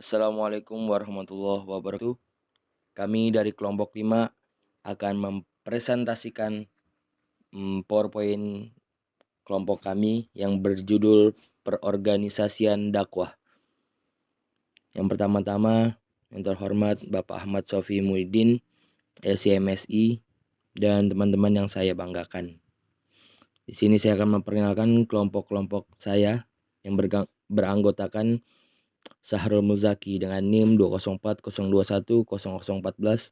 Assalamualaikum warahmatullahi wabarakatuh. Kami dari kelompok 5 akan mempresentasikan PowerPoint kelompok kami yang berjudul Perorganisasian Dakwah. Yang pertama-tama, yang terhormat Bapak Ahmad Sofi Muhyiddin, LCMSI, dan teman-teman yang saya banggakan. Di sini saya akan memperkenalkan kelompok-kelompok saya yang beranggotakan Sahrul Muzaki dengan NIM 20402100014,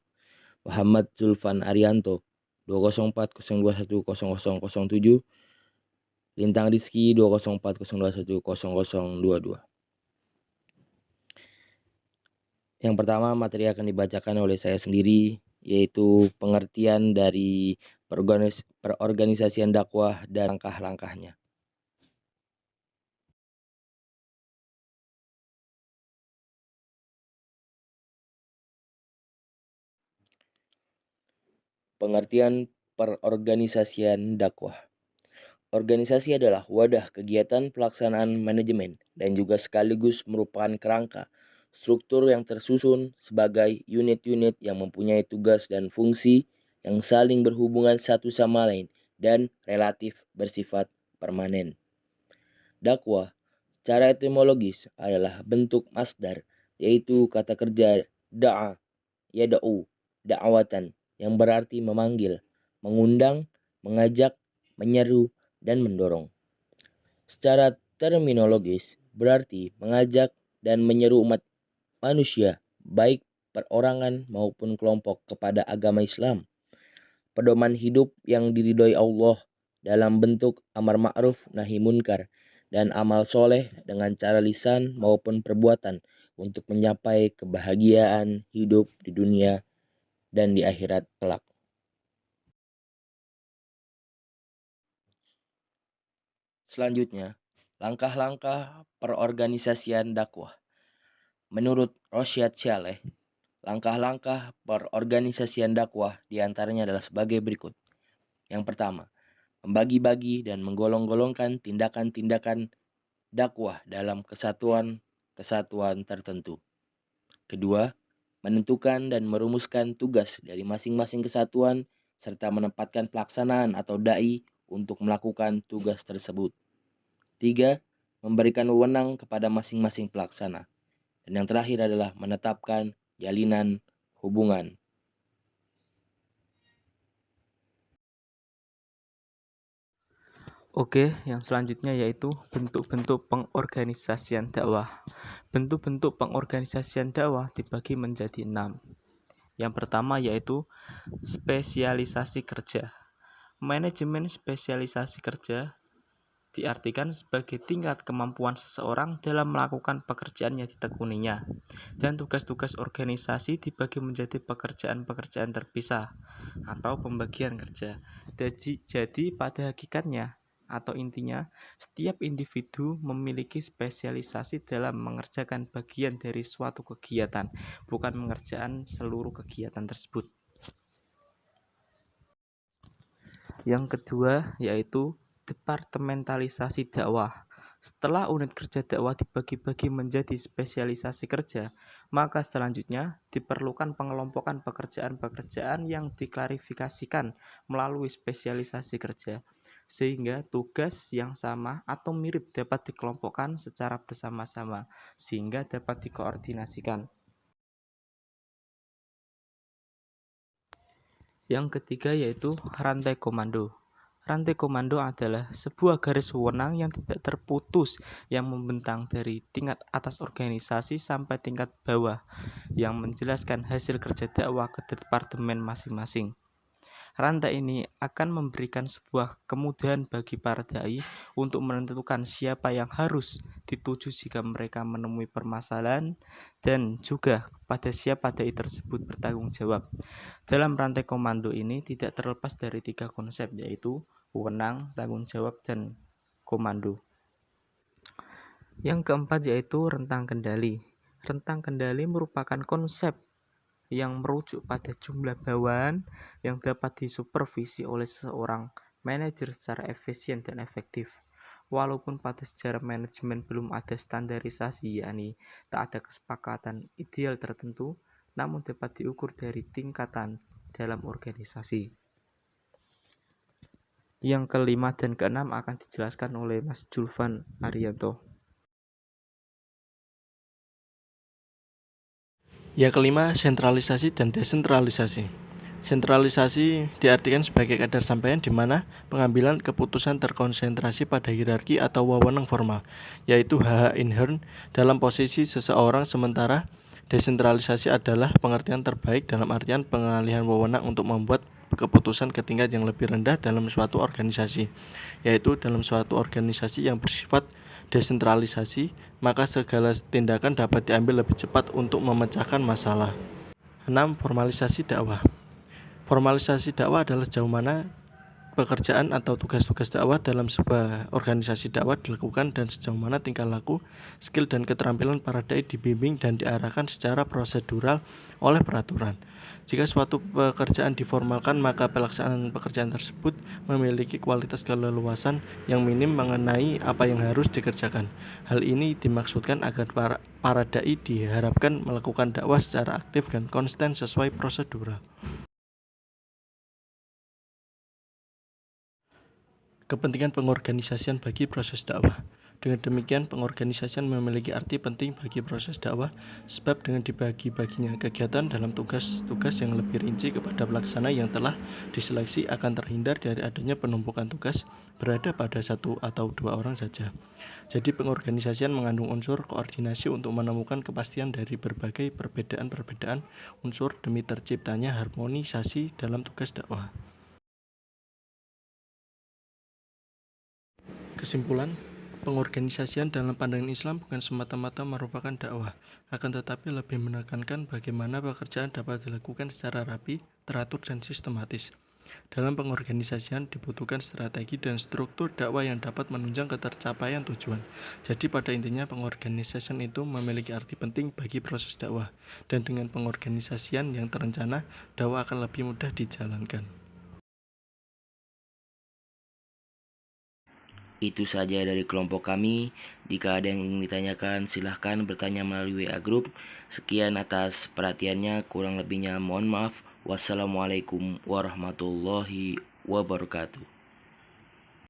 Muhammad Zulfan Arianto 20402100007, Lintang Rizky 20402100022. Yang pertama, materi akan dibacakan oleh saya sendiri, yaitu pengertian dari perorganisasian dakwah dan langkah-langkahnya. Pengertian perorganisasian dakwah. Organisasi adalah wadah kegiatan pelaksanaan manajemen dan juga sekaligus merupakan kerangka struktur yang tersusun sebagai unit-unit yang mempunyai tugas dan fungsi yang saling berhubungan satu sama lain dan relatif bersifat permanen. Dakwah secara etimologis adalah bentuk masdar, yaitu kata kerja da'a, yada'u, da'watan, yang berarti memanggil, mengundang, mengajak, menyeru, dan mendorong. Secara terminologis berarti mengajak dan menyeru umat manusia, baik perorangan maupun kelompok, kepada agama Islam, pedoman hidup yang diridhoi Allah dalam bentuk amar ma'ruf nahi munkar, dan amal soleh dengan cara lisan maupun perbuatan untuk mencapai kebahagiaan hidup di dunia dan di akhirat kelak. Selanjutnya, langkah-langkah perorganisasian dakwah. Menurut Rosyad Shaleh, langkah-langkah perorganisasian dakwah diantaranya adalah sebagai berikut. Yang pertama, membagi-bagi dan menggolong-golongkan tindakan-tindakan dakwah dalam kesatuan tertentu. Kedua, menentukan dan merumuskan tugas dari masing-masing kesatuan serta menempatkan pelaksanaan atau dai untuk melakukan tugas tersebut. Tiga, memberikan wewenang kepada masing-masing pelaksana. Dan yang terakhir adalah menetapkan jalinan hubungan. Oke, yang selanjutnya yaitu bentuk-bentuk pengorganisasian dakwah. Bentuk-bentuk pengorganisasian dakwah dibagi menjadi 6. Yang pertama yaitu spesialisasi kerja. Manajemen spesialisasi kerja diartikan sebagai tingkat kemampuan seseorang dalam melakukan pekerjaan yang ditekuninya. Dan tugas-tugas organisasi dibagi menjadi pekerjaan-pekerjaan terpisah atau pembagian kerja. Jadi pada hakikatnya atau intinya, setiap individu memiliki spesialisasi dalam mengerjakan bagian dari suatu kegiatan, bukan mengerjakan seluruh kegiatan tersebut. Yang kedua yaitu departementalisasi dakwah. Setelah unit kerja dakwah dibagi-bagi menjadi spesialisasi kerja, maka selanjutnya diperlukan pengelompokan pekerjaan-pekerjaan yang diklarifikasikan melalui spesialisasi kerja, sehingga tugas yang sama atau mirip dapat dikelompokkan secara bersama-sama, sehingga dapat dikoordinasikan. Yang ketiga yaitu rantai komando. Rantai komando adalah sebuah garis wewenang yang tidak terputus yang membentang dari tingkat atas organisasi sampai tingkat bawah yang menjelaskan hasil kerja dakwah ke departemen masing-masing. Rantai ini akan memberikan sebuah kemudahan bagi para dai untuk menentukan siapa yang harus dituju jika mereka menemui permasalahan dan juga pada siapa dai tersebut bertanggung jawab. Dalam rantai komando ini tidak terlepas dari 3 konsep, yaitu wewenang, tanggung jawab, dan komando. Yang keempat yaitu rentang kendali. Rentang kendali merupakan konsep yang merujuk pada jumlah bawahan yang dapat disupervisi oleh seorang manajer secara efisien dan efektif. Walaupun pada sejarah manajemen belum ada standarisasi, yakni tak ada kesepakatan ideal tertentu, namun dapat diukur dari tingkatan dalam organisasi. Yang kelima dan keenam akan dijelaskan oleh Mas Julvan Arianto. Yang kelima, sentralisasi dan desentralisasi. Sentralisasi diartikan sebagai kadar sampaian di mana pengambilan keputusan terkonsentrasi pada hierarki atau wewenang formal, yaitu hak inherent dalam posisi seseorang, sementara desentralisasi adalah pengertian terbaik dalam artian pengalihan wewenang untuk membuat keputusan ke tingkat yang lebih rendah dalam suatu organisasi, yaitu dalam suatu organisasi yang bersifat desentralisasi, maka segala tindakan dapat diambil lebih cepat untuk memecahkan masalah. 6. Formalisasi dakwah. Formalisasi dakwah adalah sejauh mana pekerjaan atau tugas-tugas dakwah dalam sebuah organisasi dakwah dilakukan dan sejauh mana tingkah laku, skill dan keterampilan para dai dibimbing dan diarahkan secara prosedural oleh peraturan. Jika suatu pekerjaan diformalkan, maka pelaksanaan pekerjaan tersebut memiliki kualitas keleluasan yang minim mengenai apa yang harus dikerjakan. Hal ini dimaksudkan agar para dai diharapkan melakukan dakwah secara aktif dan konsisten sesuai prosedural. Kepentingan pengorganisasian bagi proses dakwah. Dengan demikian, pengorganisasian memiliki arti penting bagi proses dakwah, sebab dengan dibagi-baginya kegiatan dalam tugas-tugas yang lebih rinci kepada pelaksana yang telah diseleksi akan terhindar dari adanya penumpukan tugas berada pada satu atau dua orang saja. Jadi pengorganisasian mengandung unsur koordinasi untuk menemukan kepastian dari berbagai perbedaan-perbedaan unsur demi terciptanya harmonisasi dalam tugas dakwah. Kesimpulan, pengorganisasian dalam pandangan Islam bukan semata-mata merupakan dakwah, akan tetapi lebih menekankan bagaimana pekerjaan dapat dilakukan secara rapi, teratur, dan sistematis. Dalam pengorganisasian dibutuhkan strategi dan struktur dakwah yang dapat menunjang ketercapaian tujuan. Jadi pada intinya pengorganisasian itu memiliki arti penting bagi proses dakwah, dan dengan pengorganisasian yang terencana, dakwah akan lebih mudah dijalankan. Itu saja dari kelompok kami. Jika ada yang ingin ditanyakan, silahkan bertanya melalui WA Group. Sekian atas perhatiannya, kurang lebihnya mohon maaf. Wassalamualaikum warahmatullahi wabarakatuh.